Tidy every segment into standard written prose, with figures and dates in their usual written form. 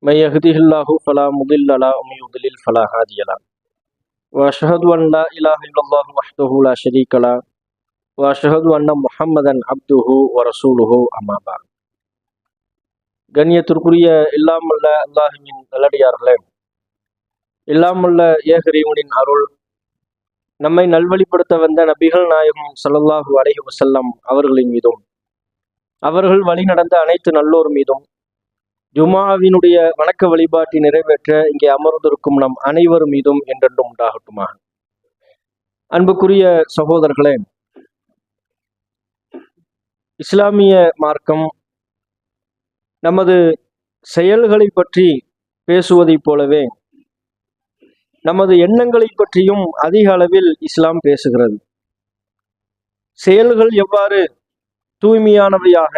من يهده الله فلا مضل له ومن يضلل فلا هادي له وأشهد أن لا إله إلا الله وحده لا شريك له وأشهد أن محمدا عبده ورسوله أما بعد. கண்ணியத்திற்குரிய இல்லாமல்ல அல்லாஹ்வின் நல்லடியார்களே, இல்லாமல்ல ஏகரீவனின் அருள் நம்மை நல்வழிப்படுத்த வந்த நபிகள் நாயகம் ஸல்லல்லாஹு அலைஹி வஸல்லம் அவர்களின் மீதும் அவர்கள் வழி நடந்த அனைத்து நல்லோர் மீதும் ஜுமாவினுடைய வணக்க வழிபாட்டை நிறைவேற்ற இங்கே அமர்ந்திருக்கும் நம் அனைவர் மீதும் என்றென்றும் உண்டாகட்டுமா. அன்புக்குரிய சகோதரர்களே, இஸ்லாமிய மார்க்கம் நமது செயல்களை பற்றி பேசுவதைப் போலவே நமது எண்ணங்களை பற்றியும் அதிக அளவில் இஸ்லாம் பேசுகிறது. செயல்கள் எவ்வாறு தூய்மையானவையாக,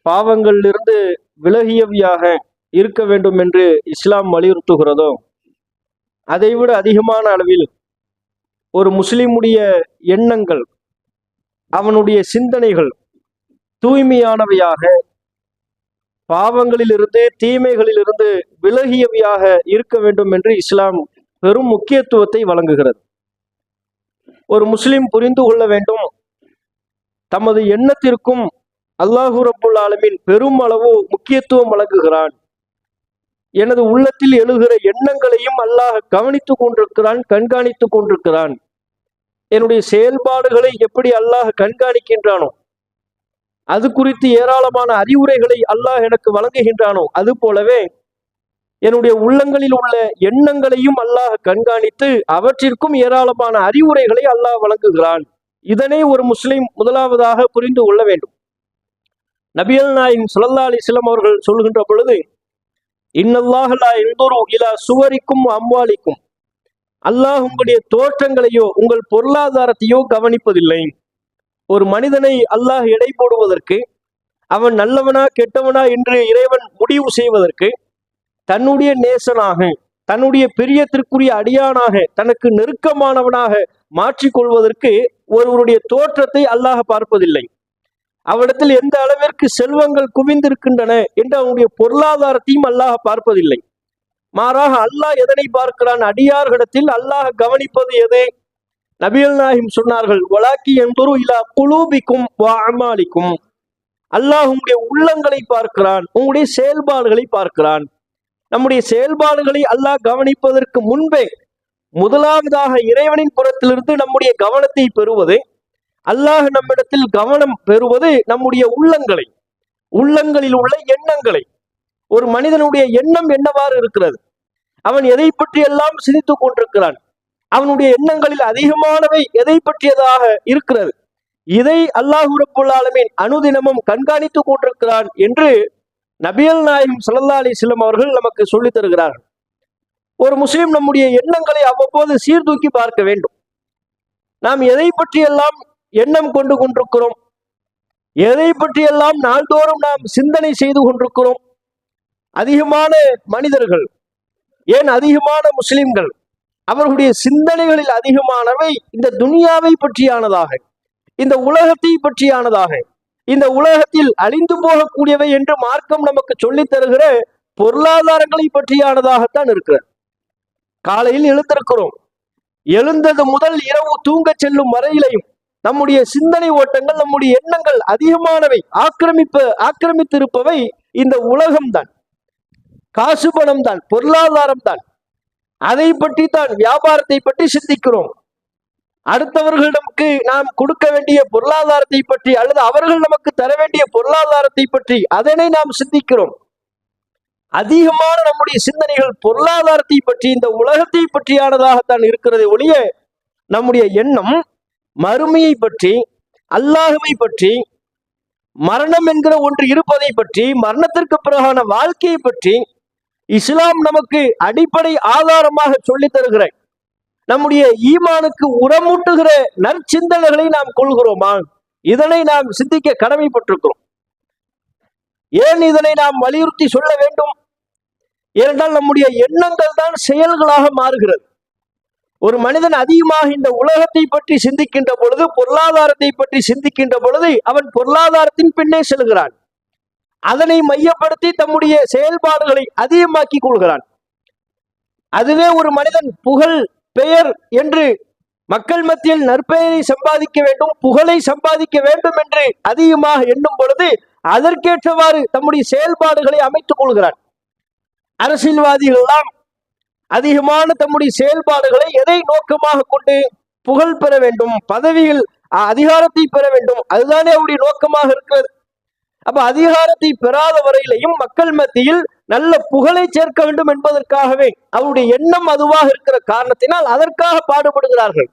பாவங்களிலிருந்து விலகியவையாக இருக்க வேண்டும் என்று இஸ்லாம் வலியுறுத்துகிறதோ, அதைவிட அதிகமான அளவில் ஒரு முஸ்லிமுடைய எண்ணங்கள், அவனுடைய சிந்தனைகள் தூய்மையானவையாக, பாவங்களிலிருந்து தீமைகளிலிருந்து விலகியவையாக இருக்க வேண்டும் என்று இஸ்லாம் பெரும் முக்கியத்துவத்தை வழங்குகிறது. ஒரு முஸ்லிம் புரிந்து கொள்ள வேண்டும், தமது எண்ணத்திற்கும் அல்லாஹு ரப்புல் ஆலமீன் பெரும் அளவு முக்கியத்துவம் வழங்குகிறான். எனது உள்ளத்தில் எழுகிற எண்ணங்களையும் அல்லாஹ் கவனித்துக் கொண்டிருக்கிறான், கண்காணித்துக் கொண்டிருக்கிறான். என்னுடைய செயல்பாடுகளை எப்படி அல்லாஹ் கண்காணிக்கின்றானோ, அது குறித்து ஏராளமான அறிவுரைகளை அல்லாஹ் எனக்கு வழங்குகின்றானோ, அது போலவே என்னுடைய உள்ளங்களில் உள்ள எண்ணங்களையும் அல்லாஹ் கண்காணித்து அவற்றிற்கும் ஏராளமான அறிவுரைகளை அல்லாஹ் வழங்குகிறான். இதனை ஒரு முஸ்லிம் முதலாவதாக புரிந்து கொள்ள வேண்டும். நபிகள் நாயகம் ஸல்லல்லாஹு அலைஹி வஸல்லம் அவர்கள் சொல்கின்ற பொழுது, இன்னல்லாஹ லா யன்துரு இலா சுவரிக்கும் அம்வாலிக்கும், அல்லாஹ் உங்களுடைய தோற்றங்களையோ உங்கள் பொருளாதாரத்தையோ கவனிப்பதில்லை. ஒரு மனிதனை அல்லாஹ் எடை போடுவதற்கு, அவன் நல்லவனா கெட்டவனா என்று இறைவன் முடிவு செய்வதற்கு, தன்னுடைய நேசனாக, தன்னுடைய பிரியத்திற்குரிய அடியானாக, தனக்கு நெருக்கமானவனாக மாற்றிக்கொள்வதற்கு ஒருவருடைய தோற்றத்தை அல்லாஹ் பார்ப்பதில்லை. அவனிடத்தில் எந்த அளவிற்கு செல்வங்கள் குவிந்திருக்கின்றன என்று அவனுடைய பொருளாதாரத்தையும் அல்லாஹ் பார்ப்பதில்லை. மாறாக அல்லாஹ் எதனை பார்க்கிறான்? அடியார்களிடத்தில் அல்லாஹ் கவனிப்பது எது? நபிகள் நாயகம் சொன்னார்கள், வலாக்கி யன்துரு இலா குலூபிக்கும் வ அமாலிக்கும், அல்லாஹ் உங்களுடைய உள்ளங்களை பார்க்கிறான், உங்களுடைய செயல்பாடுகளை பார்க்கிறான். நம்முடைய செயல்பாடுகளை அல்லாஹ் கவனிப்பதற்கு முன்பே முதலாவதாக இறைவனின் புறத்திலிருந்து நம்முடைய கவனத்தை பெறுவது, அல்லாஹ் நம்மிடத்தில் கவனம் பெறுவது நம்முடைய உள்ளங்களை, உள்ளங்களில் உள்ள எண்ணங்களை. ஒரு மனிதனுடைய எண்ணம் என்னவாறு இருக்கிறது, அவன் எதை பற்றி எல்லாம் சிந்தித்துக் கொண்டிருக்கிறான், அவனுடைய எண்ணங்களில் அதிகமானவை எதை பற்றியதாக இருக்கிறது, இதை அல்லாஹ் ரப்புல் ஆலமீன் அனுதினமும் கண்காணித்துக் கொண்டிருக்கிறான் என்று நபிகள் நாயகம் ஸல்லல்லாஹு அலைஹி வஸல்லம் அவர்கள் நமக்கு சொல்லித் தருகிறார்கள். ஒரு முஸ்லிம் நம்முடைய எண்ணங்களை அவ்வப்போது சீர்தூக்கி பார்க்க வேண்டும். நாம் எதை பற்றியெல்லாம் எண்ணம் கொண்டு கொண்டிருக்கிறோம், எதை பற்றியெல்லாம் நாள்தோறும் நாம் சிந்தனை செய்து கொண்டிருக்கிறோம். அதிகமான மனிதர்கள், ஏன் அதிகமான முஸ்லிம்கள், அவர்களுடைய சிந்தனைகளில் அதிகமானவை இந்த துனியாவை பற்றியானதாக, இந்த உலகத்தை பற்றியானதாக, இந்த உலகத்தில் அழிந்து போகக்கூடியவை என்று மார்க்கம் நமக்கு சொல்லித் தருகிற பொருளாதாரங்களை பற்றியானதாகத்தான் இருக்கிறது. காலையில் எழுந்திருக்கிறோம், எழுந்தது முதல் இரவு தூங்க செல்லும் வரையிலையும் நம்முடைய சிந்தனை ஓட்டங்கள், நம்முடைய எண்ணங்கள் அதிகமானவை, ஆக்கிரமித்திருப்பவை இந்த உலகம்தான், காசு பணம் தான், பொருளாதாரம் தான். அதை பற்றி தான், வியாபாரத்தை பற்றி சிந்திக்கிறோம். அடுத்தவர்களிடமுக்கு நாம் கொடுக்க வேண்டிய பொருளாதாரத்தை பற்றி, அல்லது அவர்கள் நமக்கு தர வேண்டிய பொருளாதாரத்தை பற்றி அதனை நாம் சிந்திக்கிறோம். அதிகமான நம்முடைய சிந்தனைகள் பொருளாதாரத்தை பற்றி, இந்த உலகத்தை பற்றியானதாகத்தான் இருக்கிறதை ஒழிய நம்முடைய எண்ணம் மறுமையை பற்றி, அல்லாஹ்வை பற்றி, மரணம் என்கிற ஒன்று இருப்பதை பற்றி, மரணத்திற்கு பிறகான வாழ்க்கையை பற்றி இஸ்லாம் நமக்கு அடிப்படை ஆதாரமாக சொல்லித் தருகிற, நம்முடைய ஈமானுக்கு உரமூட்டுகிற நற்சிந்தனைகளை நாம் கொள்கிறோமா? இதனை நாம் சிந்திக்க கடமைப்பட்டிருக்கிறோம். ஏன் இதனை நாம் வலியுறுத்தி சொல்ல வேண்டும்? ஏனென்றால் நம்முடைய எண்ணங்கள் தான் செயல்களாக மாறுகிறது. ஒரு மனிதன் அதிகமாக இந்த உலகத்தை பற்றி சிந்திக்கின்ற பொழுது, பொருளாதாரத்தை பற்றி சிந்திக்கின்ற பொழுது அவன் பொருளாதாரத்தின் பின்னே செல்கிறான். அதனை மையப்படுத்தி தம்முடைய செயல்பாடுகளை அதிகமாக்கி கொள்கிறான். அதுவே ஒரு மனிதன் புகழ், பெயர் என்று மக்கள் மத்தியில் நற்பெயரை சம்பாதிக்க வேண்டும், புகழை சம்பாதிக்க வேண்டும் என்று அதிகமாக எண்ணும் பொழுது அதற்கேற்றவாறு தம்முடைய செயல்பாடுகளை அமைத்துக் கொள்கிறான். அரசியல்வாதிகள் எல்லாம் அதிகமான தம்முடைய செயல்பாடுகளை எதை நோக்கமாக கொண்டு? புகழ் பெற வேண்டும், பதவியில் அதிகாரத்தை பெற வேண்டும், அதுதானே அவருடைய நோக்கமாக இருக்கிறது. அப்ப அதிகாரத்தை பெறாத வரையிலையும் மக்கள் மத்தியில் நல்ல புகழை சேர்க்க வேண்டும் என்பதற்காகவே அவருடைய எண்ணம் அதுவாக இருக்கிற காரணத்தினால் அதற்காக பாடுபடுகிறார்கள்.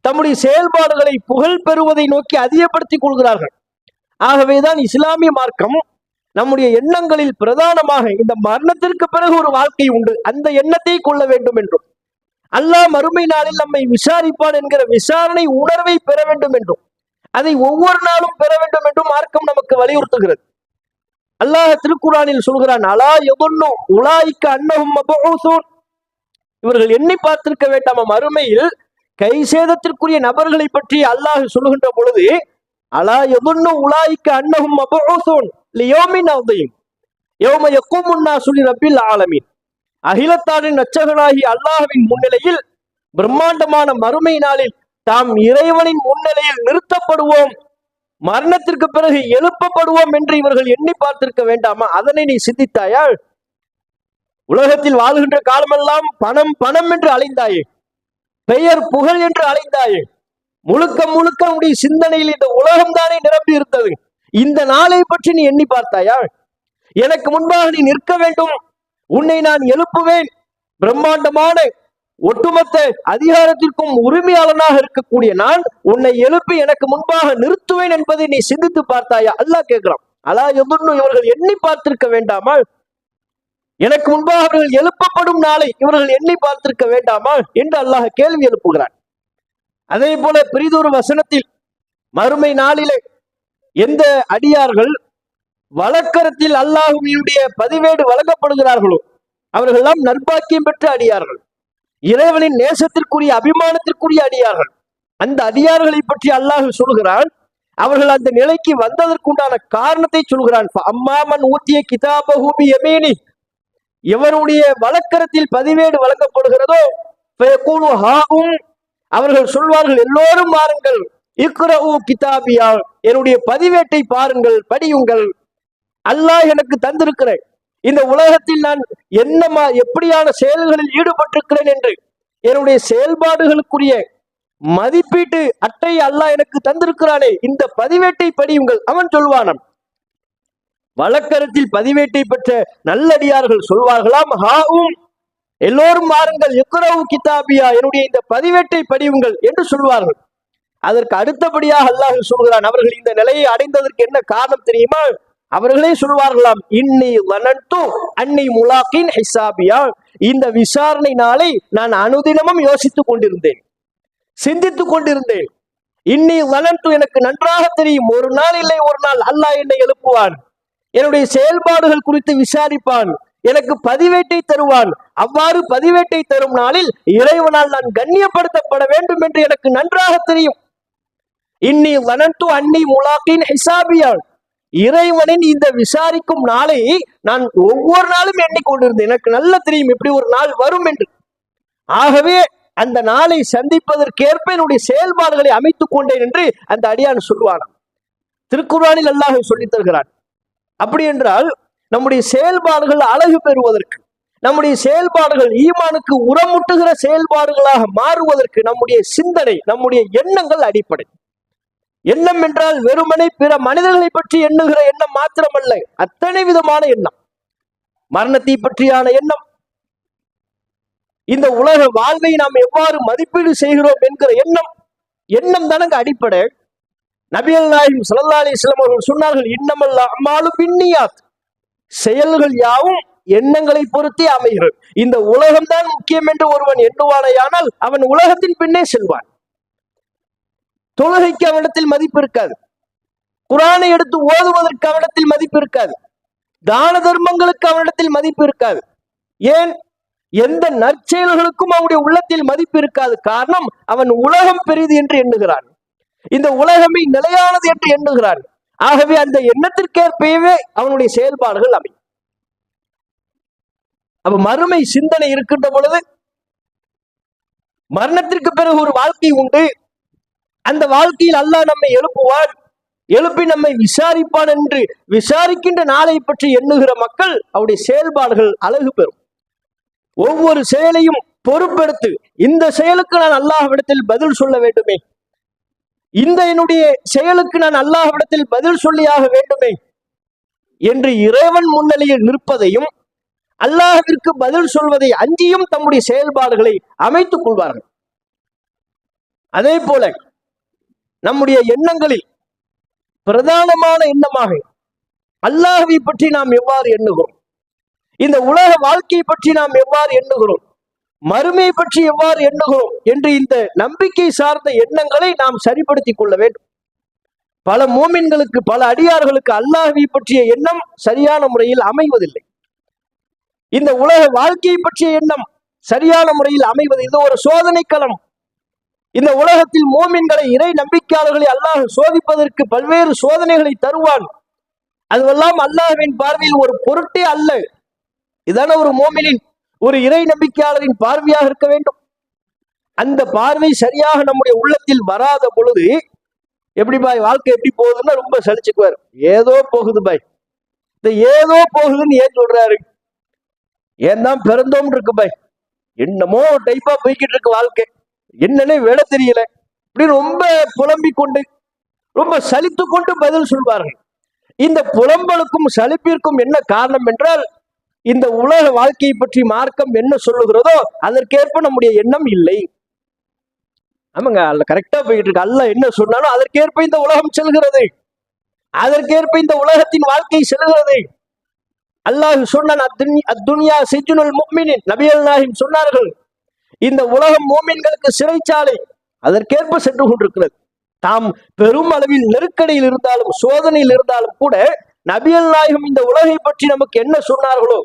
தம்முடைய செயல்பாடுகளை புகழ் பெறுவதை நோக்கி அதிகப்படுத்திக் கொள்கிறார்கள். ஆகவேதான் இஸ்லாமிய மார்க்கம் நம்முடைய எண்ணங்களில் பிரதானமாக இந்த மரணத்திற்கு பிறகு ஒரு வாழ்க்கை உண்டு, அந்த எண்ணத்தை கொள்ள வேண்டும் என்றும், அல்லாஹ் மறுமை நாளில் நம்மை விசாரிப்பான் என்கிற விசாரணை உணர்வை பெற வேண்டும் என்றும், அதை ஒவ்வொரு நாளும் பெற வேண்டும் என்றும் மார்க்கம் நமக்கு வலியுறுத்துகிறது. அல்லாஹ் திருக்குரானில் சொல்கிறான், அலா யதுன்னு உலாயிக்க அன்னஹும் மபஊஸூன். இவர்கள் எண்ணி பார்த்திருக்க வேண்டாமா மறுமையில் கை சேதத்திற்குரிய நபர்களை பற்றி அல்லாஹ் சொல்லுகின்ற பொழுது, அலா யதுன்னு உலாயிக்க அன்னஹும் மபஊஸூன் லியௌமின் அதீம் யௌம யகூமுன் நாஸு லிரப்பில் ஆலமீன். அகிலத்தாரின் இரட்சகனாகி அல்லாஹ்வின் முன்னிலையில் பிரம்மாண்டமான மறுமை நாளில் தாம் இறைவனின் முன்னிலையில் நிறுத்தப்படுவோம், மரணத்திற்கு பிறகு எழுப்பப்படுவோம் என்று இவர்கள் எண்ணி பார்த்திருக்க வேண்டாமா? அதனை நீ சிந்தித்தாயா? உலகத்தில் வாழ்கின்ற காலமெல்லாம் பணம் பணம் என்று அலைந்தாயே, பெயர் புகழ் என்று அலைந்தாயே, முழுக்க முழுக்க உடைய சிந்தனையில் இந்த உலகம் தானே நிரம்பி இருந்தது. இந்த நாளை பற்றி நீ எண்ணி பார்த்தாயா? எனக்கு முன்பாக நீ நிற்க வேண்டும், உன்னை நான் எழுப்புவேன், பிரம்மாண்டமான ஒட்டுமொத்த அதிகாரத்திற்கும் உரிமையாளனாக இருக்கக்கூடிய நான் உன்னை எழுப்பி எனக்கு முன்பாக நிறுத்துவேன் என்பதை நீ சிந்தித்து பார்த்தாயா? அல்லாஹ் கேட்கிறான், அலா யதுன்னு இவர்கள் எண்ணி பார்த்திருக்க வேண்டாமா? எனக்கு முன்பாக அவர்கள் எழுப்பப்படும் நாளை இவர்கள் எண்ணி பார்த்திருக்க வேண்டாமா என்று அல்லாஹ் கேள்வி எழுப்புகிறான். அதே போல பெரிதொரு வசனத்தில் மறுமை நாளிலே எந்த அடியார்கள் வழக்கரத்தில் அல்லாஹ்வுடைய பதிவேடு வழங்கப்படுகிறார்களோ அவர்கள் எல்லாம் நற்பாக்கியம் பெற்ற அடியார்கள், இறைவனின் நேசத்திற்குரிய அபிமானத்திற்குரிய அடியார்கள். அந்த அடியார்களை பற்றி அல்லாஹ் சொல்கிறான், அவர்கள் அந்த நிலைக்கு வந்ததற்குண்டான காரணத்தை சொல்கிறான். அம்மாமன் ஊத்திய கிதாபஹு பியமீனி, எவருடைய வழக்கரத்தில் பதிவேடு வழங்கப்படுகிறதோ ஃபயகூலு ஹாஉம், அவர்கள் சொல்வார்கள் எல்லோரும் பாருங்கள், இக்ரஉ கிதாபியா, என்னுடைய பதிவேட்டை பாருங்கள், படியுங்கள். அல்லாஹ் எனக்கு தந்திருக்கிறேன், இந்த உலகத்தில் நான் எப்படியான செயல்களில் ஈடுபட்டிருக்கிறேன் என்று என்னுடைய செயல்பாடுகளுக்குரிய மதிப்பீட்டு அட்டை அல்லாஹ் எனக்கு தந்திருக்கிறானே, இந்த பதிவேட்டை படியுங்கள். அவன் சொல்வானாம், வழக்கரத்தில் பதிவேட்டை பெற்ற நல்லடியார்கள் சொல்வார்களாம், ஹாவும், எல்லோரும் மாறுங்கள், இக்ரவு கிதாபியா, என்னுடைய இந்த பதிவேட்டை படியுங்கள் என்று சொல்வார்கள். அதற்கு அடுத்தபடியாக அல்லாஹ் சொல்கிறான், அவர்கள் இந்த நிலையை அடைந்ததற்கு என்ன காரணம் தெரியுமா? அவர்களே சொல்வார்களாம், இன்னி வனன்து அன்னி முலாக்கின் ஹிசாபியா, இந்த விசாரணை நாளை நான் அனுதினமும் யோசித்துக் கொண்டிருந்தேன், சிந்தித்துக் கொண்டிருந்தேன். இன்னி வனன்து, எனக்கு நன்றாக தெரியும், ஒரு நாள் இல்லை ஒரு நாள் அல்லாஹ் என்னை எழுப்புவான், என்னுடைய செயல்பாடுகள் குறித்து விசாரிப்பான், எனக்கு பதிவேட்டை தருவான். அவ்வாறு பதிவேட்டை தரும் நாளில் இறைவனால் நான் கண்ணியப்படுத்தப்பட வேண்டும் என்று எனக்கு நன்றாக தெரியும். இன்னி வனன்து அன்னி முலாக்கின் ஹிசாபியா, இறைவனின் இந்த விசாரிக்கும் நாளை நான் ஒவ்வொரு நாளும் எண்ணிக்கொண்டிருந்தேன், எனக்கு நல்ல தெரியும் இப்படி ஒரு நாள் வரும் என்று. ஆகவே அந்த நாளை சந்திப்பதற்கேற்ப என்னுடைய செயல்பாடுகளை அமைத்துக் கொண்டேன் என்று அந்த அடியான் சொல்வானாம். திருக்குர்ஆனில் அல்லாஹ் சொல்லித் தருகிறான். அப்படி என்றால் நம்முடைய செயல்பாடுகள் அழகு பெறுவதற்கு, நம்முடைய செயல்பாடுகள் ஈமானுக்கு உரமுட்டுகிற செயல்பாடுகளாக மாறுவதற்கு நம்முடைய சிந்தனை, நம்முடைய எண்ணங்கள் அடிப்படை. எண்ணம் என்றால் வெறுமனை பிற மனிதர்களை பற்றி எண்ணுகிற எண்ணம் மாத்திரமல்ல, அத்தனை விதமான எண்ணம், மரணத்தை பற்றியான எண்ணம், இந்த உலக வாழ்வை நாம் எவ்வாறு மதிப்பீடு செய்கிறோம் என்கிற எண்ணம், எண்ணம் தானங்க அடிப்படை. நபிகள் நாயகம் ஸல்லல்லாஹு அலைஹி வஸல்லம் அவர்கள் சொன்னார்கள், இன்னமல் அஅமாலு பின்னியாத், செயல்கள் யாவும் எண்ணங்களை பொறுத்தே அமைகிறது. இந்த உலகம்தான் முக்கியம் என்று ஒருவன் எண்ணுவானேயானால் அவன் உலகத்தின் பின்னே செல்வான். தொழுகைக்கு அவனிடத்தில் மதிப்பு இருக்காது, குர்ஆனை எடுத்து ஓதுவதற்கு அவனிடத்தில் மதிப்பு இருக்காது, தான தர்மங்களுக்கு அவனிடத்தில் மதிப்பு இருக்காது. ஏன்? எந்த நற்செயல்களுக்கும் அவனுடைய உள்ளத்தில் மதிப்பு இருக்காது. காரணம், அவன் உலகம் பெரிது என்று எண்ணுகிறான், இந்த உலகமே நிலையானது என்று எண்ணுகிறான். ஆகவே அந்த எண்ணத்திற்கேற்பவே அவனுடைய செயல்பாடுகள் அமையும். அப்ப மறுமை சிந்தனை இருக்கின்ற பொழுது மரணத்திற்கு பிறகு ஒரு வாழ்க்கை உண்டு. அந்த வாழ்க்கையில் அல்லாஹ் நம்மை எழுப்புவான், எழுப்பி நம்மை விசாரிப்பான் என்று விசாரிக்கின்ற நாளை பற்றி எண்ணுகிற மக்கள் அவருடைய செயல்பாடுகள் அழகு பெறும். ஒவ்வொரு செயலையும் பொறுப்பெடுத்து இந்த செயலுக்கு நான் அல்லாஹ்விடத்தில் பதில் சொல்ல வேண்டுமே, இந்த என்னுடைய செயலுக்கு நான் அல்லாஹ்விடத்தில் பதில் சொல்லியாக வேண்டுமே என்று இறைவன் முன்னிலையில் நிற்பதையும் அல்லாஹ்விற்கு பதில் சொல்வதை அஞ்சியும் தம்முடைய செயல்பாடுகளை அமைத்துக் கொள்வார்கள். அதே போல நம்முடைய எண்ணங்களில் பிரதானமான எண்ணமாக அல்லாஹ்வை பற்றி நாம் எவ்வாறு எண்ணுகிறோம், இந்த உலக வாழ்க்கையை பற்றி நாம் எவ்வாறு எண்ணுகிறோம், மறுமை பற்றி எவ்வாறு எண்ணுகிறோம் என்று இந்த நம்பிக்கை சார்ந்த எண்ணங்களை நாம் சரிப்படுத்திக் கொள்ள வேண்டும். பல மூமின்களுக்கு, பல அடியார்களுக்கு அல்லாஹ்வை பற்றிய எண்ணம் சரியான முறையில் அமைவதில்லை. இந்த உலக வாழ்க்கையை பற்றிய எண்ணம் சரியான முறையில் அமைவது இது ஒரு சோதனை களம். இந்த உலகத்தில் மூமின்களை, இறை நம்பிக்கையாளர்களை அல்லாஹ் சோதிப்பதற்கு பல்வேறு சோதனைகளை தருவான். அதுவெல்லாம் அல்லாஹ்வின் பார்வையில் ஒரு பொருட்டே அல்ல. இதான ஒரு மூமினின், ஒரு இறை நம்பிக்கையாளரின் பார்வையாக இருக்க வேண்டும். அந்த பார்வை சரியாக நம்முடைய உள்ளத்தில் வராத பொழுது எப்படி பாய் வாழ்க்கை எப்படி போகுதுன்னா ரொம்ப சலிச்சுக்குவார். ஏதோ போகுது பாய், இந்த ஏதோ போகுதுன்னு ஏன் சொல்றாரு, ஏன் தான் பிறந்தோம் இருக்கு பாய், என்னமோ டைப்பா போய்கிட்டு இருக்கு வாழ்க்கை, என்னன்னே வேலை தெரியல அப்படின்னு ரொம்ப புலம்பிக் கொண்டு ரொம்ப சலித்து கொண்டு பதில் சொல்வார்கள். இந்த புலம்பலுக்கும் சலிப்பிற்கும் என்ன காரணம் என்றால், இந்த உலக வாழ்க்கையை பற்றி மார்க்கம் என்ன சொல்லுகிறதோ அதற்கேற்ப நம்முடைய எண்ணம் இல்லை. ஆமாங்க, அல்ல கரெக்டா போயிட்டு இருக்கு, அல்ல என்ன சொன்னாலும் அதற்கேற்ப இந்த உலகம் செல்கிறது, அதற்கேற்ப இந்த உலகத்தின் வாழ்க்கை செல்கிறது. அல்லாஹ் சொன்னான், அத்துன்யா சிஜ்னுல் முஃமினின், நபிகள் நாயகம் சொன்னார்கள், இந்த உலகம் மூமின்களுக்கு சிறைச்சாலை, அதற்கேற்ப சென்று கொண்டிருக்கிறது. தாம் பெரும் அளவில் நெருக்கடியில் இருந்தாலும் சோதனையில் இருந்தாலும் கூட நபிகள் நாயகம் இந்த உலகை பற்றி நமக்கு என்ன சொன்னார்களோ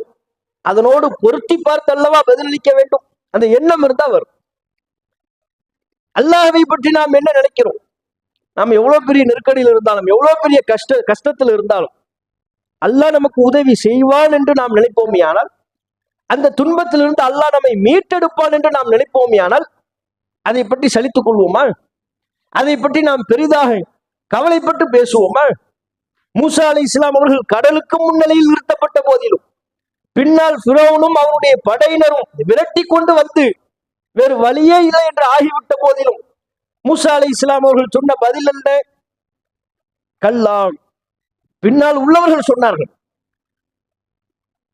அதனோடு பொருத்தி பார்த்து அல்லவா பதிலளிக்க வேண்டும். அந்த எண்ணம் இருந்தா வரும். அல்லாஹ்வை பற்றி நாம் என்ன நினைக்கிறோம், நாம் எவ்வளவு பெரிய நெருக்கடியில் இருந்தாலும் எவ்வளவு பெரிய கஷ்டத்தில் இருந்தாலும் அல்லாஹ் நமக்கு உதவி செய்வான் என்று நாம் நினைப்போமே ஆனால், அந்த துன்பத்திலிருந்து அல்லாஹ் நம்மை மீட்டெடுப்பான் என்று நாம் நினைப்போமே ஆனால், அதை பற்றி சலித்துக் கொள்வோமா, அதை பற்றி நாம் பெரிதாக கவலைப்பட்டு பேசுவோமா? மூசா அலைஹிஸ்ஸலாம் அவர்கள் கடலுக்கு முன்னிலையில் நிறுத்தப்பட்ட போதிலும் பின்னால் ஃபிரௌனும் அவனுடைய படையினரும் விரட்டி கொண்டு வந்து வேறு வழியே இல்லை என்று ஆகிவிட்ட போதிலும் மூசா அலைஹிஸ்ஸலாம் அவர்கள் சொன்ன பதில் என்ன? கல்லாம். பின்னால் உள்ளவர்கள் சொன்னார்கள்,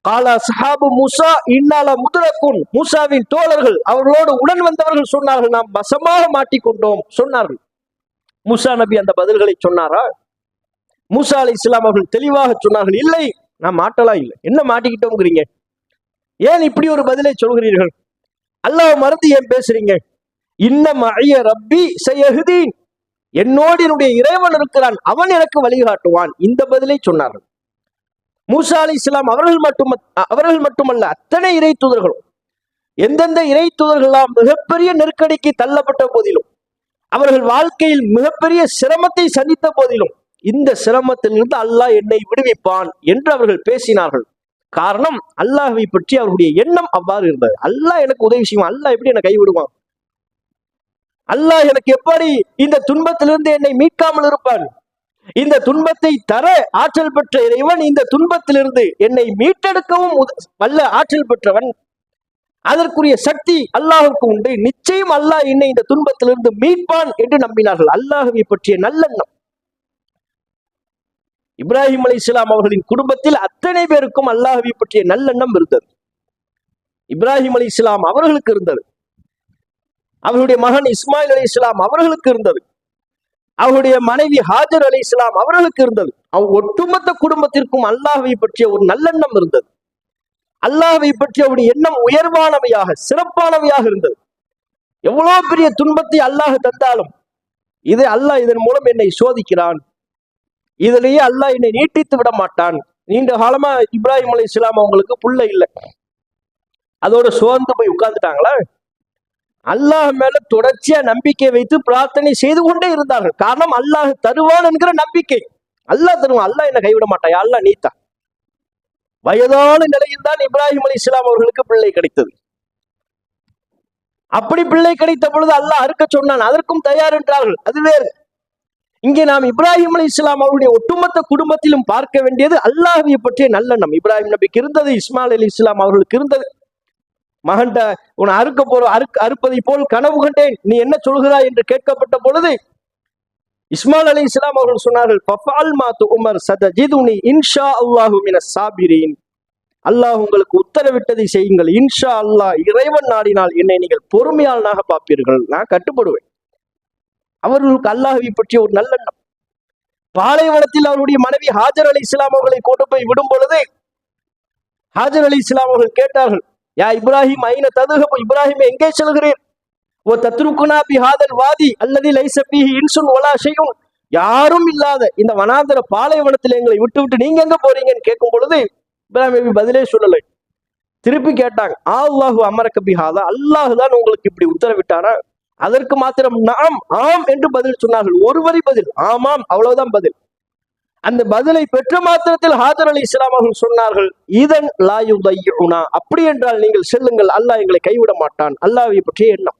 காலா சஹாபு மூசா இன்னால முதுரக்குன், மூசாவின் தோழர்கள் அவர்களோடு உடன் வந்தவர்கள் சொன்னார்கள், நாம் வசமாக மாட்டிக்கொண்டோம் சொன்னார்கள். மூசா நபி அந்த பதில்களை சொன்னாரா? மூசா அலைஹிஸ்ஸலாம் அவர்கள் தெளிவாக சொன்னார்கள், இல்லை நான் மாட்டலாம் இல்லை. என்ன மாட்டிக்கிட்டோங்கிறீங்க, ஏன் இப்படி ஒரு பதிலை சொல்கிறீர்கள், அல்லாஹ் மறந்து ஏன் பேசுறீங்க? இன்ன மஅய ரப்பி சயஹ்தீன், என்னோடு என்னுடைய இறைவன் இருக்கிறான், அவன் எனக்கு வழிகாட்டுவான். இந்த பதிலை சொன்னார்கள். மூசா அலைஹிஸ்ஸலாம் அவர்கள் மட்டுமல்ல அத்தனை இறை தூதர்களும், எந்தெந்த இறை தூதர்களாம் மிகப்பெரிய நெருக்கடிக்கு தள்ளப்பட்ட போதிலும், அவர்கள் வாழ்க்கையில் மிகப்பெரிய சிரமத்தை சந்தித்த போதிலும், இந்த சிரமத்திலிருந்து அல்லாஹ் என்னை விடுவிப்பான் என்று அவர்கள் பேசினார்கள். காரணம், அல்லாஹ்வை பற்றி அவர்களுடைய எண்ணம் அவ்வாறு இருந்தது. அல்லாஹ் எனக்கு உதவி செய்வான், அல்லாஹ் எப்படி என்னை கைவிடுவான், அல்லாஹ் எனக்கு எப்படி இந்த துன்பத்திலிருந்து என்னை மீட்காமல் இருப்பான், இந்த துன்பத்தை தர ஆற்றல் பெற்ற இறைவன் இந்த துன்பத்திலிருந்து என்னை மீட்டெடுக்கவும் வல்ல ஆற்றல் பெற்றவன், அதற்குரிய சக்தி அல்லாஹுக்கு உண்டு, நிச்சயம் அல்லாஹ் என்னை இந்த துன்பத்திலிருந்து மீட்பான் என்று நம்பினார்கள். அல்லாஹ்வை பற்றிய நல்லெண்ணம். இப்ராஹிம் அலைஹிஸ்ஸலாம் அவர்களின் குடும்பத்தில் அத்தனை பேருக்கும் அல்லாஹ்வை பற்றிய நல்லெண்ணம் இருந்தது. இப்ராஹிம் அலைஹிஸ்ஸலாம் அவர்களுக்கு இருந்தது, அவர்களுடைய மகன் இஸ்மாயில் அலைஹிஸ்ஸலாம் அவர்களுக்கு இருந்தது, அவருடைய மனைவி ஹாஜர் அலைஹிஸ்ஸலாம் அவர்களுக்கு இருந்தது. ஒட்டுமொத்த குடும்பத்திற்கும் அல்லாஹ்வை பற்றிய ஒரு நல்லெண்ணம் இருந்தது. அல்லாஹ்வை பற்றிய அவருடைய எண்ணம் உயர்வானவையாக சிறப்பானவையாக இருந்தது. எவ்வளவு பெரிய துன்பத்தை அல்லாஹ் தந்தாலும், இது அல்லாஹ் இதன் மூலம் என்னை சோதிக்கிறான், இதிலேயே அல்லாஹ் என்னை நீட்டித்து விட மாட்டான். நீண்ட காலமா இப்ராஹிம் அலைஹிஸ்ஸலாம் அவங்களுக்கு புள்ள இல்லை, அதோட சோர்ந்து போய் உட்கார்ந்துட்டாங்களா? அல்லாஹ் மேல தொடர்ச்சியா நம்பிக்கை வைத்து பிரார்த்தனை செய்து கொண்டே இருந்தார்கள். காரணம், அல்லாஹ் தருவான் என்கிற நம்பிக்கை. அல்லாஹ் தருவான், அல்லாஹ் என்ன கைவிட மாட்டாயா, அல்லாஹ் நீத்தா. வயதான நிலையில் தான் இப்ராஹிம் அலைஹிஸ்ஸலாம் அவர்களுக்கு பிள்ளை கிடைத்தது. அப்படி பிள்ளை கிடைத்த பொழுது அல்லாஹ் அறுக்க சொன்னான், அதற்கும் தயார் என்றார்கள், அது வேறு. இங்கே நாம் இப்ராஹிம் அலைஹிஸ்ஸலாம் அவருடைய ஒட்டுமொத்த குடும்பத்திலும் பார்க்க வேண்டியது அல்லாஹ்வை பற்றிய நல்லெண்ணம். இப்ராஹிம் நபிக்கு இருந்தது, இஸ்மாயில் அலைஹிஸ்ஸலாம் அவர்களுக்கு இருந்தது. மகன்ட உன்னை அறுப்பதை போல் கனவு கண்டேன், நீ என்ன சொல்கிறாய் என்று கேட்கப்பட்ட பொழுது இஸ்மாயில் அலைஹிஸ்ஸலாம் அவர்கள் சொன்னார்கள், ஃபஃஅல் மா துஅமர் சதஜிதுனி இன்ஷா அல்லாஹு மினஸ் சாபிரீன். அல்லாஹ் உங்களுக்கு உத்தரவிட்டதை செய்யுங்கள், இன்ஷா அல்லாஹ் இறைவன் நாடினால் என்னை நீங்கள் பொறுமையாளனாக பார்ப்பீர்கள், நான் கட்டுப்படுவேன். அவர்களுக்கு அல்லாஹ்வை பற்றிய ஒரு நல்லெண்ணம். பாலைவனத்தில் அவருடைய மனைவி ஹாஜர் அலைஹிஸ்ஸலாம் அவர்களை கொண்டு போய் விடும் பொழுது ஹாஜர் அலைஹிஸ்ஸலாம் அவர்கள் கேட்டார்கள், யா இப்ராஹிம் ஐன ததுஹபு, இப்ராஹிம் எங்கே செல்கிறீர்? ஓ தத்ருகுனா பி ஹாதல் வாதி அல்லதி லைஸ ஃபீஹி இன்சுன் வலா ஷைஉன், யாரும் இல்லாத இந்த வனாந்தர பாலைவனத்தில் எங்களை விட்டு நீங்க எங்க போறீங்கன்னு கேட்கும் பொழுது இப்ராஹிம் நபி பதிலே சொல்லலை. திருப்பி கேட்டாங்க, அல்லாஹு அமரக பி ஹாதா, அல்லாஹ் தான் உங்களுக்கு இப்படி உத்தரவிட்டாரா? அதற்கு மாத்திரம் நாம் ஆம் என்று பதில் சொன்னார்கள். ஒரு வரி பதில், ஆமாம், அவ்வளவுதான் பதில். அந்த பதிலை பெற்ற மாத்திரத்தில் ஹாஜர் அலைஹிஸ்ஸலாம் அவர்கள் சொன்னார்கள், இதன் லா யுதையுனா, அப்படி என்றால் நீங்கள் செல்லுங்கள், அல்லாஹ் எங்களை கைவிட மாட்டான். அல்லாஹ்வை பற்றிய எண்ணம்.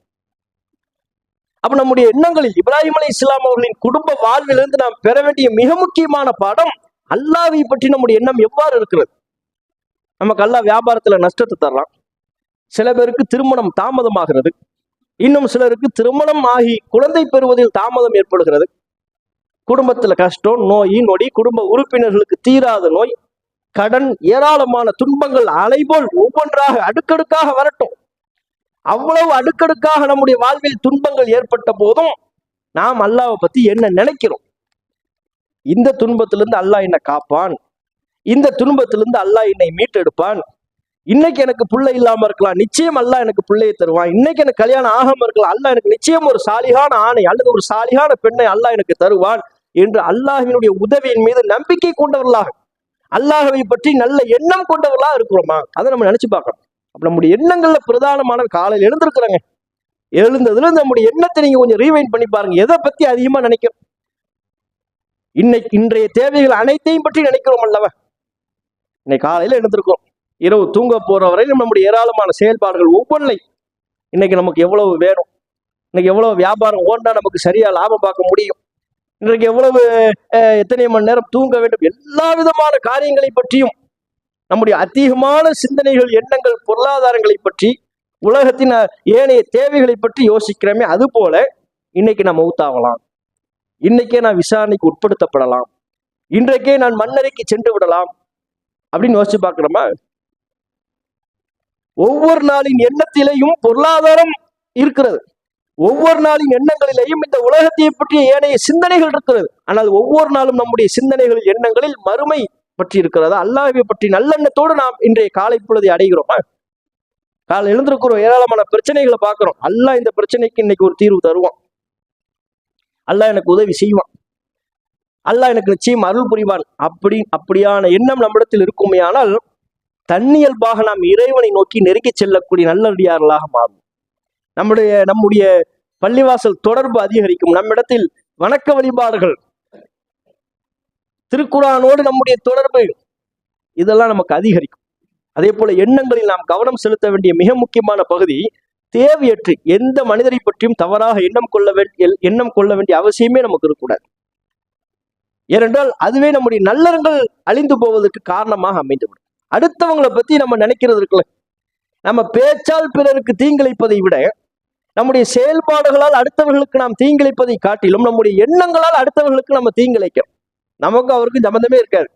அப்ப நம்முடைய எண்ணங்களில் இப்ராஹிம் அலைஹிஸ்ஸலாம் அவர்களின் குடும்ப வாழ்விலிருந்து நாம் பெற வேண்டிய மிக முக்கியமான பாடம், அல்லாஹ்வை பற்றி நம்முடைய எண்ணம் எவ்வாறு இருக்கிறது. நமக்கு அல்லாஹ் வியாபாரத்துல நஷ்டத்தை தரலாம், சில பேருக்கு திருமணம் தாமதமாகிறது, இன்னும் சிலருக்கு திருமணம் ஆகி குழந்தை பெறுவதில் தாமதம் ஏற்படுகிறது, குடும்பத்துல கஷ்டம், நோய் நொடி, குடும்ப உறுப்பினர்களுக்கு தீராத நோய், கடன், ஏராளமான துன்பங்கள் அலைபோல் ஒவ்வொன்றாக அடுக்கடுக்காக வரட்டும். அவ்வளவு அடுக்கடுக்காக நம்முடைய வாழ்வில் துன்பங்கள் ஏற்பட்ட போதும் நாம் அல்லாஹ்வை பத்தி என்ன நினைக்கிறோம்? இந்த துன்பத்திலிருந்து அல்லாஹ் என்னை காப்பான், இந்த துன்பத்திலிருந்து அல்லாஹ் என்னை மீட்டெடுப்பான், இன்னைக்கு எனக்கு பிள்ளை இல்லாம இருக்கலாம், நிச்சயம் அல்லாஹ் எனக்கு பிள்ளையை தருவான், இன்னைக்கு எனக்கு கல்யாணம் ஆகாம இருக்கலாம், அல்லாஹ் எனக்கு நிச்சயம் ஒரு சாலிகான ஆணை அல்லது ஒரு சாலிகான பெண்ணை அல்லாஹ் எனக்கு தருவான் என்று அல்லாஹ்வினுடைய உதவியின் மீது நம்பிக்கை கொண்டவர்களாக, அல்லாஹ்வை பற்றி நல்ல எண்ணம் கொண்டவர்களாக இருக்கிறோமா? அதை நம்ம நினைச்சு பார்க்கணும். அப்ப நம்முடைய எண்ணங்கள்ல பிரதானமான, காலையில் எழுந்திருக்கிறோங்க, எழுந்ததுல நம்முடைய எண்ணத்தை நீங்க கொஞ்சம் ரீவைண்ட் பண்ணி பாருங்க. எதை பத்தி அதிகமா நினைக்கிறோம்? இன்றைய தேவைகள் அனைத்தையும் பற்றி நினைக்கிறோம் அல்லவா? இன்னைக்கு காலையில எழுந்திருக்கிறோம், இரவு தூங்க போற வரையிலும் நம்முடைய ஏராளமான செயல்பாடுகள் ஒவ்வொன்றை, இன்னைக்கு நமக்கு எவ்வளவு வேணும், இன்னைக்கு எவ்வளவு வியாபாரம் ஓண்டா நமக்கு சரியா லாபம் பார்க்க முடியும், இன்றைக்கு எவ்வளவு எத்தனை மணி நேரம் தூங்க வேண்டும், எல்லா விதமான காரியங்களை பற்றியும் நம்முடைய அதிகமான சிந்தனைகள், எண்ணங்கள், பொருளாதாரங்களை பற்றி, உலகத்தின் ஏனைய தேவைகளை பற்றி யோசிக்கிறோமே, அது போல இன்னைக்கு நான் மௌத்தாகலாம், இன்னைக்கே நான் விசாரணைக்கு உட்படுத்தப்படலாம், இன்றைக்கே நான் மண்ணறைக்கு சென்று விடலாம் அப்படின்னு யோசிச்சு பார்க்கிறோமா? ஒவ்வொரு நாளின் எண்ணத்திலேயும் பொருளாதாரம் இருக்கிறது, ஒவ்வொரு நாளின் எண்ணங்களிலேயும் இந்த உலகத்தை பற்றிய ஏனைய சிந்தனைகள் இருக்கிறது. ஆனால் ஒவ்வொரு நாளும் நம்முடைய சிந்தனைகள், எண்ணங்களில் மறுமை பற்றி இருக்கிறதா, அல்லாஹ்வை பற்றி நல்லெண்ணத்தோடு நாம் இன்றைய காலை பொழுதை அடைகிறோமா? காலை எழுந்திருக்கிறோம், ஏராளமான பிரச்சனைகளை பார்க்கிறோம், அல்லாஹ் இந்த பிரச்சனைக்கு இன்னைக்கு ஒரு தீர்வு தருவான், அல்லாஹ் எனக்கு உதவி செய்வான், அல்லாஹ் எனக்கு நிச்சயம் அருள் புரிவான். அப்படியான எண்ணம் நம்மிடத்தில் இருக்குமே ஆனால் தன்னியல்பாக நாம் இறைவனை நோக்கி நெருங்கி செல்லக்கூடிய நல்லடியார்களாக மாறும். நம்முடைய பள்ளிவாசல் தொடர்பு அதிகரிக்கும், நம்மிடத்தில் வணக்க வழிபாடுகள், திருக்குரானோடு நம்முடைய தொடர்பு, இதெல்லாம் நமக்கு அதிகரிக்கும். அதே போல எண்ணங்களில் நாம் கவனம் செலுத்த வேண்டிய மிக முக்கியமான பகுதி, தேவையற்று எந்த மனிதரை பற்றியும் தவறாக எண்ணம் கொள்ள வேண்டிய அவசியமே நமக்கு இருக்கக்கூடாது. ஏனென்றால் அதுவே நம்முடைய நல்லறங்கள் அழிந்து போவதற்கு காரணமாக அமைந்துவிடும். அடுத்தவங்களை பத்தி நம்ம நினைக்கிறது இருக்குல்ல, நம்ம பேச்சால் பிறருக்கு தீங்கிழைப்பதை விட நம்முடைய செயல்பாடுகளால் அடுத்தவர்களுக்கு நாம் தீங்கிழைப்பதை காட்டிலும் நம்முடைய எண்ணங்களால் அடுத்தவர்களுக்கு நம்ம தீங்கிழைக்கிறோம். நமக்கு அவருக்கு சம்பந்தமே இருக்காது.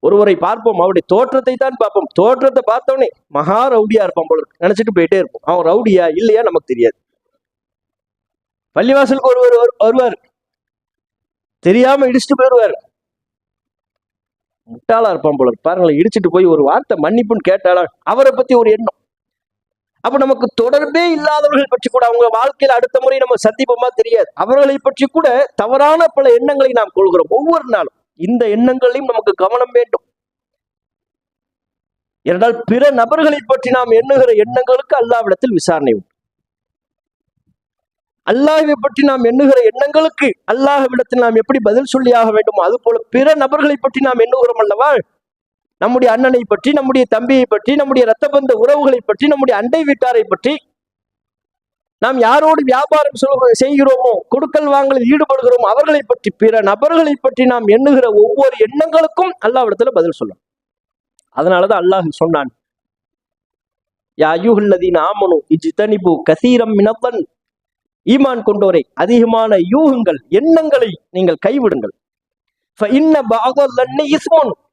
ஒருவரை பார்ப்போம், அவருடைய தோற்றத்தை தான் பார்ப்போம், தோற்றத்தை பார்த்தோன்னே மகா ரவுடியா இருப்பான் போல நினைச்சிட்டு போயிட்டே இருப்போம். அவன் ரவுடியா இல்லையா நமக்கு தெரியாது. பள்ளிவாசலுக்கு ஒருவர் வருவார், தெரியாம இடிச்சுட்டு போயிடுவார், முட்டாளா இருப்பான் போல பாருங்களேன், இடிச்சுட்டு போய் ஒரு வார்த்தை மன்னிப்புன்னு கேட்டாலா அவரை பத்தி ஒரு எண்ணம். அப்ப நமக்கு தொடர்பே இல்லாதவர்கள் பற்றி கூட, அவங்க வாழ்க்கையில அடுத்த முறை நம்ம சந்திப்போமா தெரியாது, அவர்களை பற்றி கூட தவறான பல எண்ணங்களை நாம் கொள்கிறோம் ஒவ்வொரு நாளும். இந்த எண்ணங்களையும் நமக்கு கவனம் வேண்டும். என்றால் பிற நபர்களை பற்றி நாம் எண்ணுகிற எண்ணங்களுக்கு அல்லாஹ்விடத்தில் விசாரணை உண்டு. அல்லாஹ்வை பற்றி நாம் எண்ணுகிற எண்ணங்களுக்கு அல்லாஹ்விடத்தில் நாம் எப்படி பதில் சொல்லியாக வேண்டுமோ அது போல பிற நபர்களை பற்றி நாம் எண்ணுகிறோம் அல்லவா? நம்முடைய அண்ணனை பற்றி, நம்முடைய தம்பியை பற்றி, நம்முடைய இரத்த பந்த உறவுகளை பற்றி, நம்முடைய அண்டை வீட்டாரை பற்றி, நாம் யாரோடு வியாபாரம் செய்கிறோமோ, கொடுக்கல் வாங்கலில் ஈடுபடுகிறோமோ அவர்களை பற்றி, பிற நபர்களை பற்றி நாம் எண்ணுகிற ஒவ்வொரு எண்ணங்களுக்கும் அல்லாஹ்விடத்துல பதில் சொல்லணும். அதனாலதான் அல்லாஹ் சொன்னான், யா அய்யுஹல்லதீன ஆமனு இஜ்தனிபு கஸீரம் மினல் ஈமான் கொண்டோரை அதிகமான யூகங்கள் எண்ணங்களை நீங்கள் கைவிடுங்கள்.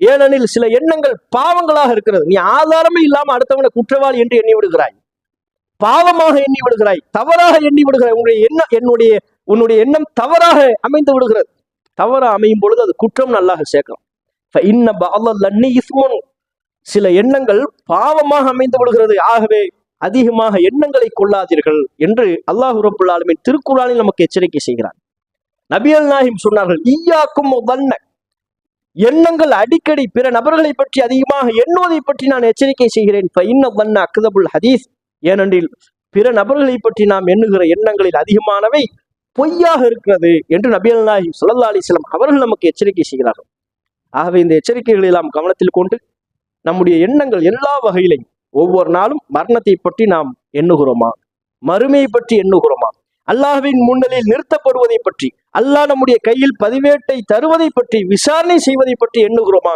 ஏனெனில் சில எண்ணங்கள் பாவங்களாக இருக்கிறது. நீ ஆதாரமே இல்லாம அடுத்தவனை குற்றவாளி என்று எண்ணி விடுகிறாய், பாவமாக எண்ணி விடுகிறாய், தவறாக எண்ணி விடுகிறாய். உன்னுடைய எண்ணம் தவறாக அமைந்து விடுகிறது. தவறாக அமையும் பொழுது அது குற்றம் அல்லாஹ் சேர்க்கிறோம். சில எண்ணங்கள் பாவமாக அமைந்து விடுகிறது. ஆகவே அதிகமாக எண்ணங்களை கொள்ளாதீர்கள் என்று அல்லாஹ் ரப்பல் ஆலமீன் திருக்குர்ஆனில் நமக்கு எச்சரிக்கை செய்கிறார். நபிகள் நாயகம் சொன்னார்கள், ஈயாக்கும் வன்ன, எண்ணங்கள் அடிக்கடி பிற நபர்களை பற்றி அதிகமாக எண்ணுவதை பற்றி நான் எச்சரிக்கை செய்கிறேன். வன்ன அக்தபுல் ஹதீஸ், ஏனென்றில் பிற நபர்களை பற்றி நாம் எண்ணுகிற எண்ணங்களில் அதிகமானவை பொய்யாக இருக்கிறது என்று நபிகள் நாயகம் ஸல்லல்லாஹு அலைஹி வஸல்லம் அவர்கள் நமக்கு எச்சரிக்கை செய்கிறார்கள். ஆகவே இந்த எச்சரிக்கைகளை நாம் கவனத்தில் கொண்டு நம்முடைய எண்ணங்கள் எல்லா வகையிலையும் ஒவ்வொரு நாளும் மரணத்தை பற்றி நாம் எண்ணுகிறோமா, மறுமையை பற்றி எண்ணுகிறோமா, அல்லாஹ்வின் முன்னிலையில் நிறுத்தப்படுவதை பற்றி, அல்லாஹ் நம்முடைய கையில் பதிவேட்டை தருவதை பற்றி, விசாரணை செய்வதை பற்றி எண்ணுகிறோமா?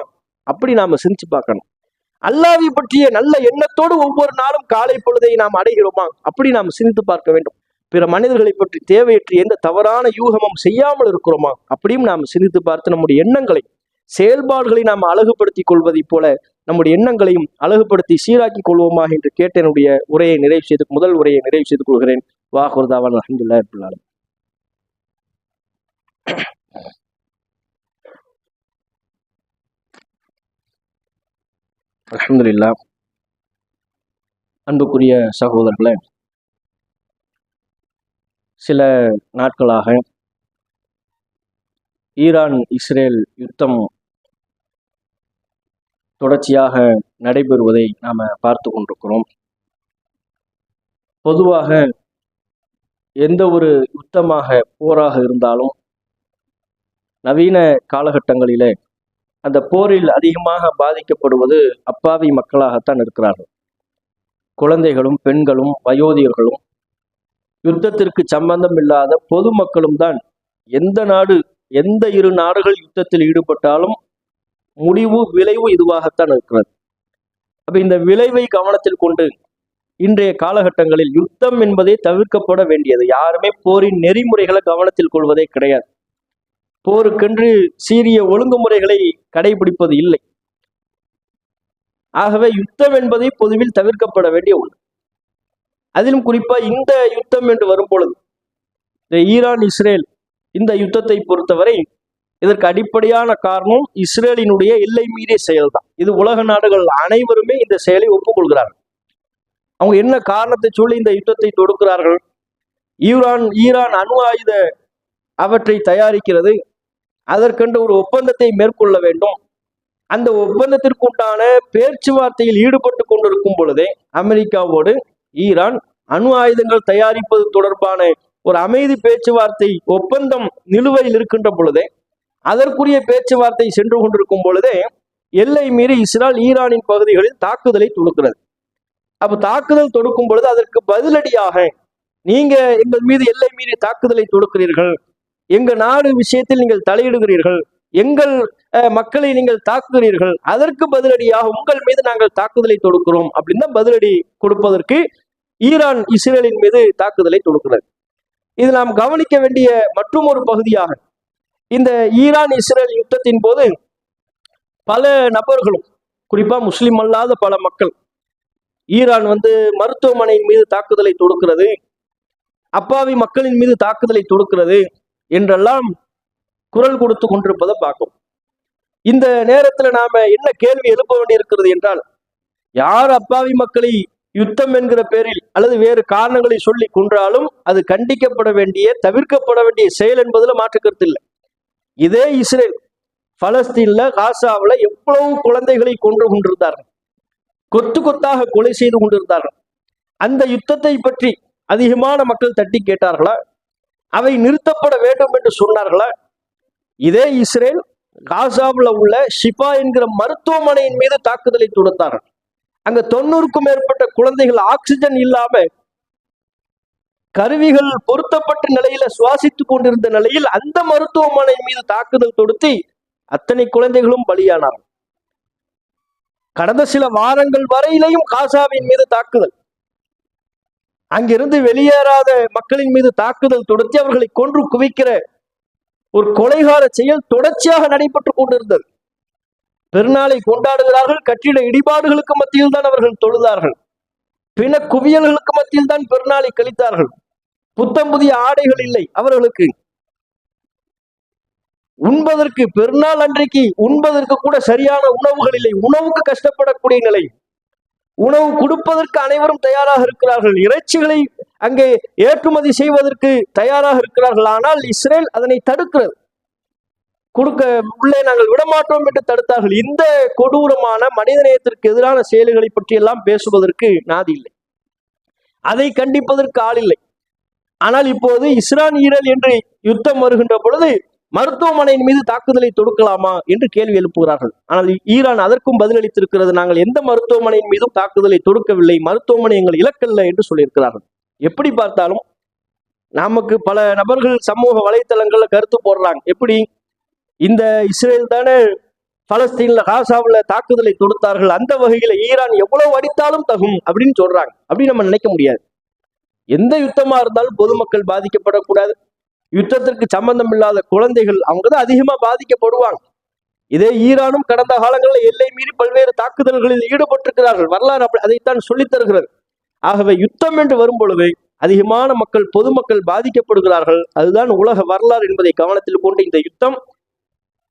அப்படி நாம சிந்திச்சு பார்க்கணும். அல்லாஹ்வை பற்றிய நல்ல எண்ணத்தோடு ஒவ்வொரு நாளும் காலை பொழுதை நாம் அடைகிறோமா? அப்படி நாம் சிந்தித்து பார்க்க வேண்டும். பிற மனிதர்களை பற்றி தேவையற்ற எந்த தவறான யூகமும் செய்யாமல் இருக்கிறோமா? அப்படியும் நாம் சிந்தித்து பார்த்து நம்முடைய எண்ணங்களை, செயல்பாடுகளை நாம் அழகுபடுத்திக் கொள்வதை போல நம்முடைய எண்ணங்களையும் அழகுபடுத்தி சீராக்கி கொள்வோமாக என்று கேட்ட என்னுடைய முதல் உரையை நிறைவு செய்து கொள்கிறேன். வாஹிரு தஅவானா அல்ஹம்துலில்லாஹி ரப்பில் ஆலமீன். அல்ஹம்துலில்லாஹ். அன்புக்குரிய சகோதரர்களே, சில நாட்களாக ஈரான் இஸ்ரேல் யுத்தம் தொடர்ச்சியாக நடைபெறுவதை நாம பார்த்து கொண்டிருக்கிறோம். பொதுவாக எந்த ஒரு யுத்தமாக போராக இருந்தாலும் நவீன காலகட்டங்களிலே அந்த போரில் அதிகமாக பாதிக்கப்படுவது அப்பாவி மக்களாகத்தான் இருக்கிறார்கள். குழந்தைகளும் பெண்களும் வயோதிகர்களும் யுத்தத்திற்கு சம்பந்தம் இல்லாத பொதுமக்களும் தான். எந்த இரு நாடுகள் யுத்தத்தில் ஈடுபட்டாலும் விளைவு இதுவாகத்தான் இருக்கிறது. அப்ப இந்த விளைவை கவனத்தில் கொண்டு இன்றைய காலகட்டங்களில் யுத்தம் என்பதே தவிர்க்கப்பட வேண்டியது. யாருமே போரின் நெறிமுறைகளை கவனத்தில் கொள்வதே கிடையாது. போருக்கென்று சீரிய ஒழுங்குமுறைகளை கடைபிடிப்பது இல்லை. ஆகவே யுத்தம் என்பதை பொதுவில் தவிர்க்கப்பட வேண்டிய ஒன்று. அதிலும் குறிப்பா இந்த யுத்தம் என்று வரும் பொழுது, இந்த ஈரான் இஸ்ரேல் இந்த யுத்தத்தை பொறுத்தவரை இதற்கு அடிப்படையான காரணம் இஸ்ரேலினுடைய எல்லை மீறிய செயல் தான். இது உலக நாடுகள் அனைவருமே இந்த செயலை ஒப்புக்கொள்கிறார்கள். அவங்க என்ன காரணத்தை சொல்லி இந்த யுத்தத்தை தொடுக்கிறார்கள்? ஈரான் அணு ஆயுத அவற்றை தயாரிக்கிறது, அதற்கென்று ஒரு ஒப்பந்தத்தை மேற்கொள்ள வேண்டும். அந்த ஒப்பந்தத்திற்கு உண்டான பேச்சுவார்த்தையில் ஈடுபட்டு கொண்டிருக்கும் பொழுதே அமெரிக்காவோடு ஈரான் அணு ஆயுதங்கள் தயாரிப்பது தொடர்பான ஒரு அமைதி பேச்சுவார்த்தை ஒப்பந்தம் நிலுவையில் இருக்கின்ற பொழுதே, அதற்குரிய பேச்சுவார்த்தை சென்று கொண்டிருக்கும் பொழுதே எல்லை மீறி இஸ்ரேல் ஈரானின் பகுதிகளில் தாக்குதலை தொடுக்கிறது. அப்ப தாக்குதல் தொடுக்கும் பொழுது அதற்கு பதிலடியாக, நீங்க எங்கள் மீது எல்லை மீறி தாக்குதலை தொடுக்கிறீர்கள், எங்க நாடு விஷயத்தில் நீங்கள் தலையிடுகிறீர்கள், எங்கள் மக்களை நீங்கள் தாக்குகிறீர்கள், அதற்கு பதிலடியாக உங்கள் மீது நாங்கள் தாக்குதலை தொடுக்கிறோம் அப்படின்னு தான் பதிலடி கொடுப்பதற்கு ஈரான் இஸ்ரேலின் மீது தாக்குதலை தொடுக்கிறது. இது நாம் கவனிக்க வேண்டிய மற்றும் ஒரு பகுதியாக, இந்த ஈரான் இஸ்ரேல் யுத்தத்தின் போது பல நபர்களும், குறிப்பா முஸ்லிம் அல்லாத பல மக்கள், ஈரான் மருத்துவமனையின் மீது தாக்குதலை தொடுக்கிறது, அப்பாவி மக்களின் மீது தாக்குதலை தொடுக்கிறது என்றெல்லாம் குரல் கொடுத்து கொண்டிருப்பதை பார்க்கும். இந்த நேரத்துல நாம என்ன கேள்வி எழுப்ப வேண்டியிருக்கிறது என்றால், யார் அப்பாவி மக்களை யுத்தம் என்கிற பேரில் அல்லது வேறு காரணங்களை சொல்லி கொன்றாலும் அது கண்டிக்கப்பட வேண்டிய, தவிர்க்கப்பட வேண்டிய செயல் என்பதுல மாற்று கருத்து இல்லை. இதே இஸ்ரேல் பலஸ்தீன்ல காசாவில் எவ்வளவு குழந்தைகளை கொன்று கொண்டிருந்தார்கள், கொத்து கொத்தாக கொலை செய்து கொண்டிருந்தார்கள். அந்த யுத்தத்தை பற்றி அதிகமான மக்கள் தட்டி கேட்டார்களா? அவை நிறுத்தப்பட வேண்டும் என்று சொன்னார்களா? இதே இஸ்ரேல் காசாவில் உள்ள ஷிஃபா என்கிற மருத்துவமனையின் மீது தாக்குதலை தொடுத்தார்கள். அங்க 90க்கும் மேற்பட்ட குழந்தைகள் ஆக்சிஜன் இல்லாம கருவிகள் பொருத்தப்பட்ட நிலையில சுவாசித்துக் கொண்டிருந்த நிலையில் அந்த மருத்துவமனை மீது தாக்குதல் தொடுத்து அத்தனை குழந்தைகளும் பலியானார்கள். கடந்த சில வாரங்கள் வரையிலையும் காசாவின் மீது தாக்குதல், அங்கிருந்து வெளியேறாத மக்களின் மீது தாக்குதல் தொடுத்து அவர்களை கொன்று குவிக்கிற ஒரு கொலைகார செயல் தொடர்ச்சியாக நடைபெற்றுக் கொண்டிருந்தது. பெருநாளை கொண்டாடுகிறார்கள், கட்டிட இடிபாடுகளுக்கு மத்தியில் தான் அவர்கள் தொழுதார்கள், பிண குவியல்களுக்கு மத்தியில் தான் பெருநாளை கழித்தார்கள். புத்தம் புதிய ஆடைகள் இல்லை அவர்களுக்கு, உண்பதற்கு பெருநாள் அன்றைக்கு உண்பதற்கு கூட சரியான உணவுகள் இல்லை, உணவுக்கு கஷ்டப்படக்கூடிய நிலை. உணவு கொடுப்பதற்கு அனைவரும் தயாராக இருக்கிறார்கள், இறைச்சிகளை அங்கே ஏற்றுமதி செய்வதற்கு தயாராக இருக்கிறார்கள். ஆனால் இஸ்ரேல் அதனை தடுக்கிறது, கொடுக்க உள்ளே நாங்கள் விடமாட்டோம் என்று தடுத்தார்கள். இந்த கொடூரமான மனிதநேயத்திற்கு எதிரான செயல்களை பற்றி எல்லாம் பேசுவதற்கு நாதி இல்லை, அதை கண்டிப்பதற்கு ஆள் இல்லை. ஆனால் இப்போது இஸ்ரான் ஈரான் என்று யுத்தம் வருகின்ற பொழுது மருத்துவமனையின் மீது தாக்குதலை தொடுக்கலாமா என்று கேள்வி எழுப்புகிறார்கள். ஆனால் ஈரான் அதற்கும் பதிலளித்திருக்கிறது, நாங்கள் எந்த மருத்துவமனையின் மீதும் தாக்குதலை தொடுக்கவில்லை, மருத்துவமனை எங்கள் இலக்கல்ல என்று சொல்லியிருக்கிறார்கள். எப்படி பார்த்தாலும் நமக்கு பல நபர்கள் சமூக வலைத்தளங்கள்ல கருத்து போடுறாங்க, எப்படி இந்த இஸ்ரேல் தானே பலஸ்தீன்ல காசாவில் தாக்குதலை தொடுத்தார்கள், அந்த வகையில ஈரான் எவ்வளவு அடித்தாலும் தகும் அப்படின்னு சொல்றாங்க. அப்படி நம்ம நினைக்க முடியாது. எந்த யுத்தமா இருந்தாலும் பொதுமக்கள் பாதிக்கப்படக்கூடாது, யுத்தத்திற்கு சம்பந்தம் இல்லாத குழந்தைகள் அவங்க தான் அதிகமா பாதிக்கப்படுவாங்க. இதே ஈரானும் கடந்த காலங்களில் எல்லை மீறி பல்வேறு தாக்குதல்களில் ஈடுபட்டிருக்கிறார்கள், வரலாறு அதைத்தான் சொல்லித் தருகிறது. ஆகவே யுத்தம் என்று வரும் பொழுது அதிகமான மக்கள் பொதுமக்கள் பாதிக்கப்படுகிறார்கள், அதுதான் உலக வரலாறு என்பதை கவனத்தில் கொண்டு இந்த யுத்தம்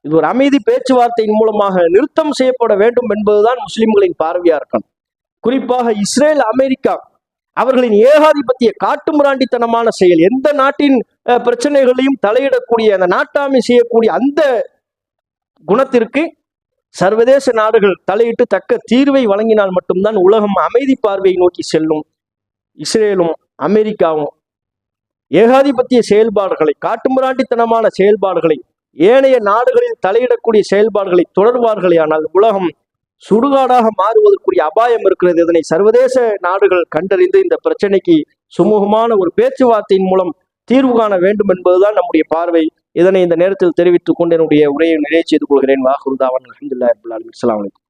இது ஒரு அமைதி பேச்சுவார்த்தையின் மூலமாக நிறுத்தம் செய்யப்பட வேண்டும் என்பதுதான் முஸ்லிம்களின் பார்வையா இருக்கணும். குறிப்பாக இஸ்ரேல் அமெரிக்கா அவர்களின் ஏகாதிபத்திய காட்டுமிராண்டித்தனமான செயல், எந்த நாட்டின் பிரச்சனைகளையும் தலையிடக்கூடிய அந்த நாட்டாமை செய்யக்கூடிய அந்த குணத்திற்கு சர்வதேச நாடுகள் தலையிட்டு தக்க தீர்வை வழங்கினால் மட்டும்தான் உலகம் அமைதி பார்வையை நோக்கி செல்லும். இஸ்ரேலும் அமெரிக்காவும் ஏகாதிபத்திய செயல்பாடுகளை, காட்டுமிராண்டித்தனமான செயல்பாடுகளை, ஏனைய நாடுகளில் தலையிடக்கூடிய செயல்பாடுகளை தொடர்வார்களே ஆனால் உலகம் சுடுகாடாக மாறுவதற்குரிய அபாயம் இருக்கிறது. இதனை சர்வதேச நாடுகள் கண்டறிந்து இந்த பிரச்சனைக்கு சுமூகமான ஒரு பேச்சுவார்த்தையின் மூலம் தீர்வு காண வேண்டும் என்பதுதான் நம்முடைய பார்வை. இதனை இந்த நேரத்தில் தெரிவித்துக் கொண்டு என்னுடைய உரையை நிறைவு செய்து கொள்கிறேன். வாஹுருதாவன் அல்ஹம்துலில்லாஹி ரப்பில் ஆலமீன். அஸ்ஸலாமு அலைக்கும்.